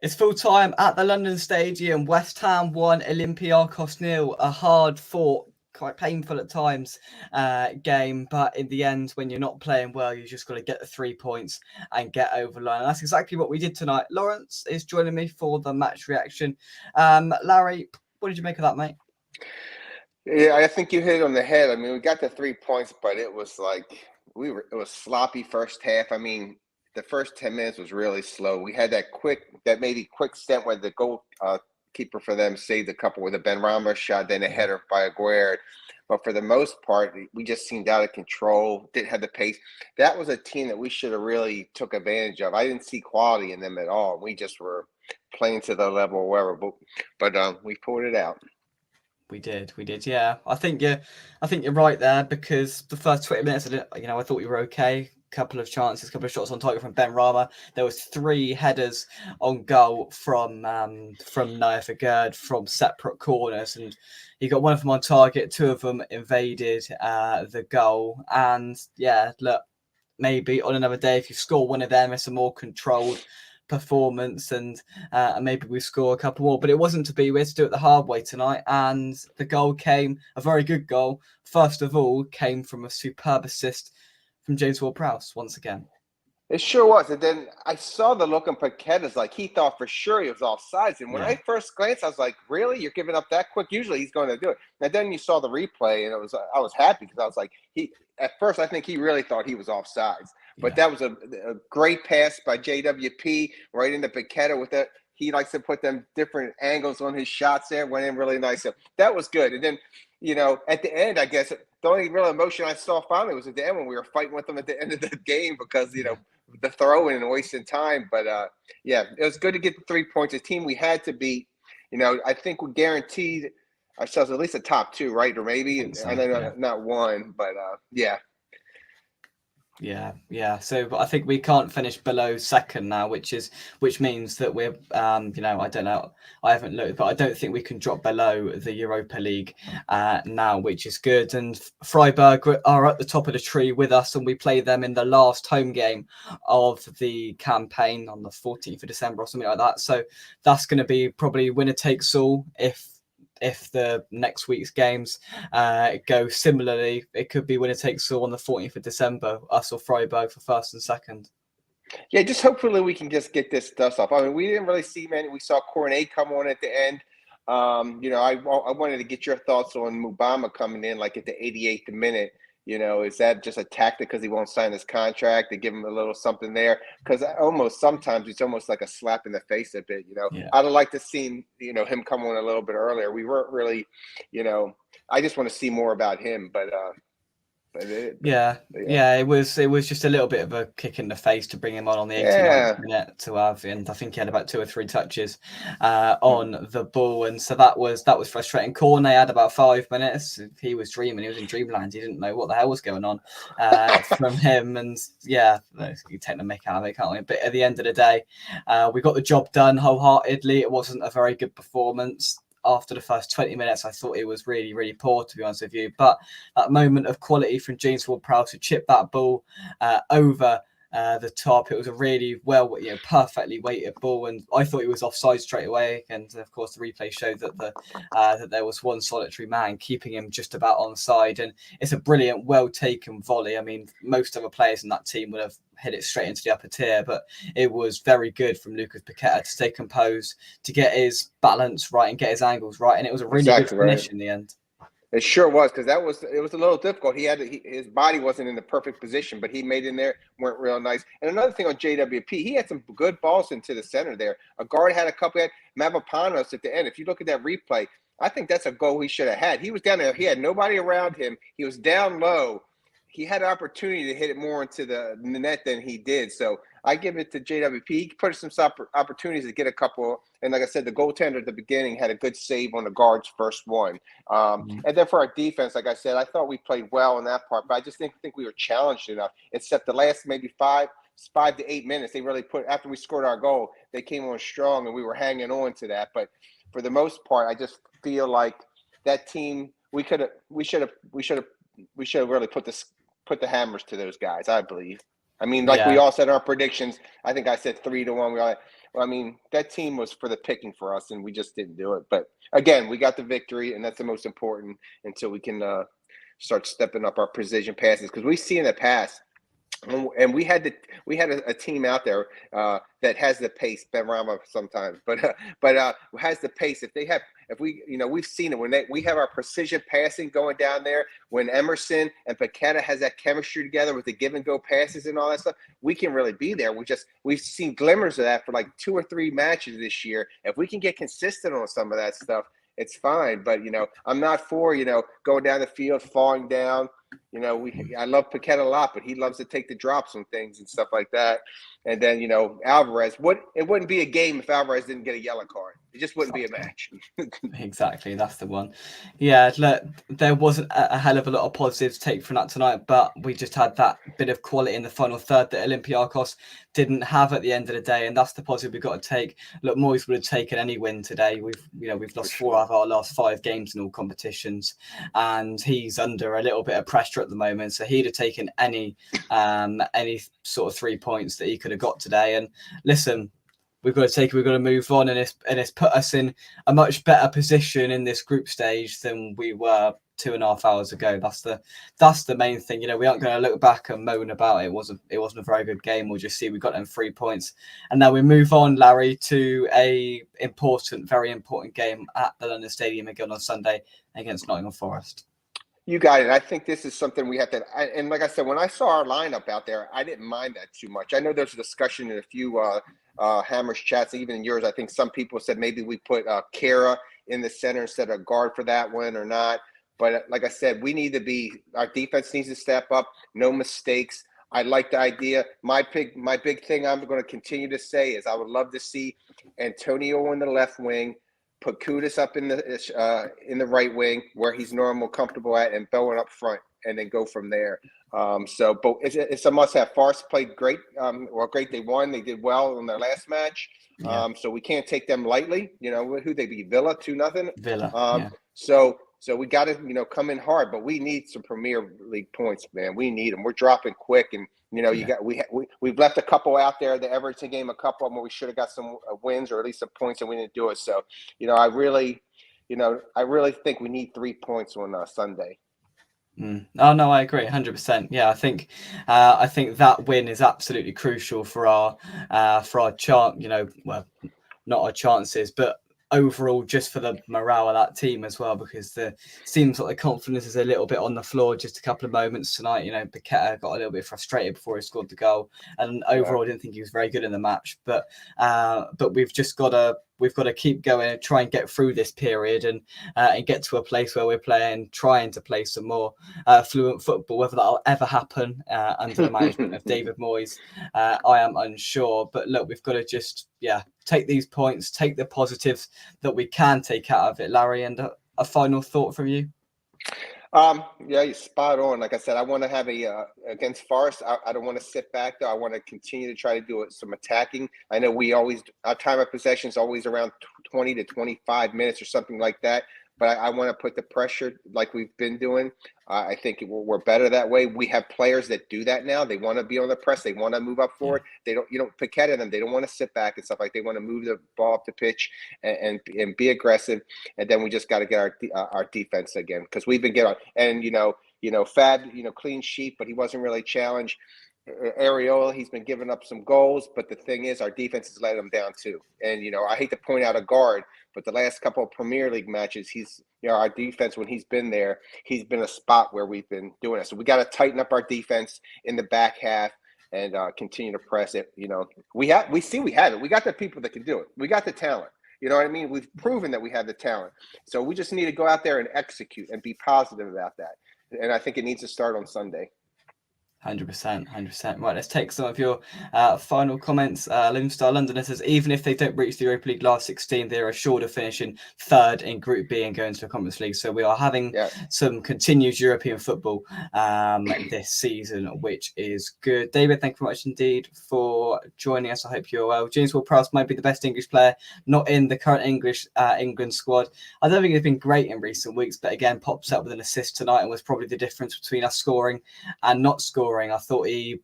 It's full time at the London Stadium. West Ham 1, Olympiacos 0. A hard fought, quite painful at times game, but in the end, when you're not playing well, you just got to get the 3 points and get over the line. And that's exactly what we did tonight. Lawrence is joining me for the match reaction. Larry, what did you make of that, mate? Yeah, I think you hit it on the head. I mean, we got the 3 points, but it was like it was sloppy first half. I mean, the first 10 minutes was really slow. We had that maybe quick stint where the goal keeper for them saved a couple with a Ben Ramos shot, then a header by Aguirre. But for the most part, we just seemed out of control, didn't have the pace. That was a team that we should have really took advantage of. I didn't see quality in them at all. We just were playing to the level or whatever, but we pulled it out. We did. Yeah, I think you're right there, because the first 20 minutes, I thought we were okay. Couple of chances, couple of shots on target from Ben Rama. There was 3 headers on goal from Naif Agard from separate corners, and he got one of them on target. 2 of them invaded the goal. And yeah, look, maybe on another day, if you score one of them, it's a more controlled performance, and maybe we score a couple more. But it wasn't to be. We had to do it the hard way tonight, and the goal came, a very good goal. First of all, came from a superb assist from James Ward-Prowse once again. It sure was. And then I saw the look on Paqueta's, like he thought for sure he was offsides. And when I first glanced, I was like, really? You're giving up that quick? Usually he's going to do it. And then you saw the replay, and I was happy, because I was like, at first I think he really thought he was offsides. But that was a great pass by JWP right into Paqueta with it. He likes to put them different angles on his shots there. Went in really nice. So that was good. And then, at the end, I guess the only real emotion I saw finally was at the end, when we were fighting with them at the end of the game, because, the throw-in and wasting time. But, it was good to get the 3 points. A team we had to beat. I think we guaranteed ourselves at least a top 2, right? Or maybe, I know not 1, but, yeah. Yeah. So I think we can't finish below second now, which means that we're, I don't know, I haven't looked, but I don't think we can drop below the Europa League now, which is good. And Freiburg are at the top of the tree with us, and we play them in the last home game of the campaign on the 14th of December or something like that. So that's going to be probably winner takes all. If the next week's games go similarly, it could be winner takes all on the 14th of December, us or Freiburg for first and second. Yeah, just hopefully we can just get this dust off. I mean, we didn't really see many. We saw Cornet come on at the end. I wanted to get your thoughts on Mubama coming in like at the 88th minute. Is that just a tactic because he won't sign his contract to give him a little something there? Because sometimes it's almost like a slap in the face a bit. I'd have liked to see him come on a little bit earlier. We weren't really, I just want to see more about him, but it was just a little bit of a kick in the face to bring him on the 89th minute to have, and I think he had about 2 or 3 touches on the ball, and so that was frustrating. Cornet had about 5 minutes. He was dreaming. He was in dreamland. He didn't know what the hell was going on from him, and you take the mick out of it, can't we? But at the end of the day, we got the job done wholeheartedly. It wasn't a very good performance. After the first 20 minutes, I thought it was really, really poor, to be honest with you. But that moment of quality from James Ward-Prowse to chip that ball over the top, it was a really perfectly weighted ball, and I thought he was offside straight away. And of course, the replay showed that that there was one solitary man keeping him just about onside. And it's a brilliant, well taken volley. I mean, most other players in that team would have hit it straight into the upper tier, but it was very good from Lucas Paqueta to stay composed, to get his balance right and get his angles right, and it was a really good finish in the end. It sure was, because it was a little difficult. His body wasn't in the perfect position, but he made in there, weren't real nice. And another thing on JWP, he had some good balls into the center there. A guard had a couple, had Mavropanos at the end. If you look at that replay, I think that's a goal he should have had. He was down there. He had nobody around him. He was down low. He had an opportunity to hit it more into the net than he did. So I give it to JWP. He put some opportunities to get a couple. And like I said, the goaltender at the beginning had a good save on the guard's first one. And then for our defense, like I said, I thought we played well in that part, but I just think we were challenged enough. Except the last maybe 5 to 8 minutes, they really after we scored our goal, they came on strong, and we were hanging on to that. But for the most part, I just feel like that team, we should have really put the hammers to those guys, I believe. I mean, we all said our predictions. I think I said 3-1. I mean, that team was for the picking for us, and we just didn't do it. But again, we got the victory, and that's the most important until we can start stepping up our precision passes, because we see in the past. And we had a team out there that has the pace, Ben Rama sometimes, but has the pace. We've seen it when we have our precision passing going down there. When Emerson and Paqueta has that chemistry together with the give and go passes and all that stuff, we can really be there. We've seen glimmers of that for like 2 or 3 matches this year. If we can get consistent on some of that stuff, it's fine. But I'm not for going down the field, falling down. I love Paqueta a lot, but he loves to take the drops on things and stuff like that. And then, Alvarez, it wouldn't be a game if Alvarez didn't get a yellow card. It just wouldn't be a match. Exactly, that's the one. Yeah, look, there wasn't a hell of a lot of positives to take from that tonight, but we just had that bit of quality in the final third that Olympiacos didn't have at the end of the day, and that's the positive we've got to take. Look, Moyes would have taken any win today. We've lost 4 out of our last 5 games in all competitions, and he's under a little bit of pressure at the moment, so he'd have taken any sort of 3 points that he could have got today. And listen, we've got to move on, and it's put us in a much better position in this group stage than we were 2.5 hours ago. That's the main thing. We aren't going to look back and moan about it. It wasn't a very good game. We'll just see we got them 3 points, and now we move on, Larry, to a very important game at the London Stadium again on Sunday against Nottingham Forest. You got it. I think this is something we have to. And like I said, when I saw our lineup out there, I didn't mind that too much. I know there's a discussion in a few Hammers chats, even in yours. I think some people said maybe we put Kara in the center instead of guard for that one or not. But like I said, our defense needs to step up. No mistakes. I like the idea. My big thing I'm going to continue to say is I would love to see Antonio on the left wing, put Kudus up in the right wing where he's comfortable at, and Bowen up front, and then go from there. But it's a must-have. Forest played great. Great. They won. They did well in their last match. Yeah. So we can't take them lightly. Who they beat? Villa 2-0. Villa. Yeah. So we got to come in hard, but we need some Premier League points, man. We need them. We're dropping quick, and we've left a couple out there. The Everton game, a couple of them where we should have got some wins or at least some points, and we didn't do it. So I really think we need 3 points on Sunday. Oh no, I agree 100%. Yeah, I think that win is absolutely crucial for our chance. Not our chances, but overall just for the morale of that team as well, because seems like the confidence is a little bit on the floor. Just a couple of moments tonight, Paqueta got a little bit frustrated before he scored the goal, and overall I didn't think he was very good in the match. But we've just got to keep going and try and get through this period and get to a place where we're trying to play some more fluent football. Whether that'll ever happen under the management of David Moyes, I am unsure. But look, we've got to just take these points, take the positives that we can take out of it. Larry, and a final thought from you? You're spot on. Like I said, I want to have against Forest. I don't want to sit back though. I want to continue to try to do some attacking. I know our time of possession is always around 20 to 25 minutes or something like that. But I want to put the pressure like we've been doing. I think we're better that way. We have players that do that now. They want to be on the press. They want to move up forward. They don't, Paqueta them. They don't want to sit back and stuff like. They want to move the ball up the pitch and be aggressive. And then we just got to get our defense again, because we've been getting. And Fab, clean sheet, but he wasn't really challenged. Areola, he's been giving up some goals, but the thing is, our defense has let him down too. And I hate to point out a guard, but the last couple of Premier League matches, he's our defense, when he's been there, he's been a spot where we've been doing it. So we got to tighten up our defense in the back half and continue to press it. We have it. We got the people that can do it. We got the talent. You know what I mean? We've proven that we have the talent. So we just need to go out there and execute and be positive about that. And I think it needs to start on Sunday. 100%. Right, let's take some of your final comments. Lone Star Londoner says, even if they don't reach the Europa League last 16, they're assured of finishing third in Group B and going to a Conference League. So we are having some continued European football this season, which is good. David, thank you very much indeed for joining us. I hope you're well. James Ward-Prowse might be the best English player, not in the current England squad. I don't think he's been great in recent weeks, but again, pops up with an assist tonight and was probably the difference between us scoring and not scoring. I thought he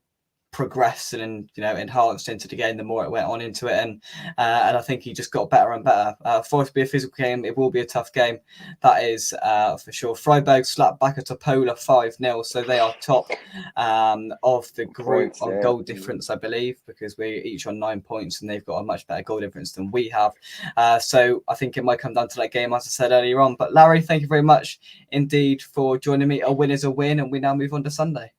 progressed and enhanced into the game the more it went on into it, and I think he just got better and better. For it to be a physical game, it will be a tough game, that is for sure. Freiburg slapped back at Topola 5-0, so they are top of the group on goal difference, I believe, because we're each on 9 points and they've got a much better goal difference than we have. So I think it might come down to that game, as I said earlier on. But Larry, thank you very much indeed for joining me. A win is a win, and we now move on to Sunday.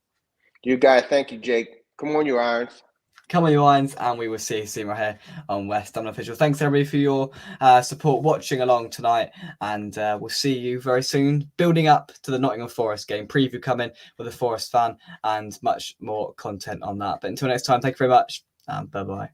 You guys, thank you, Jake. Come on, you Irons. Come on, you Irons, and we will see you soon right here on West Ham Official. Thanks, everybody, for your support watching along tonight, and we'll see you very soon, building up to the Nottingham Forest game. Preview coming with a Forest fan and much more content on that. But until next time, thank you very much, and bye-bye.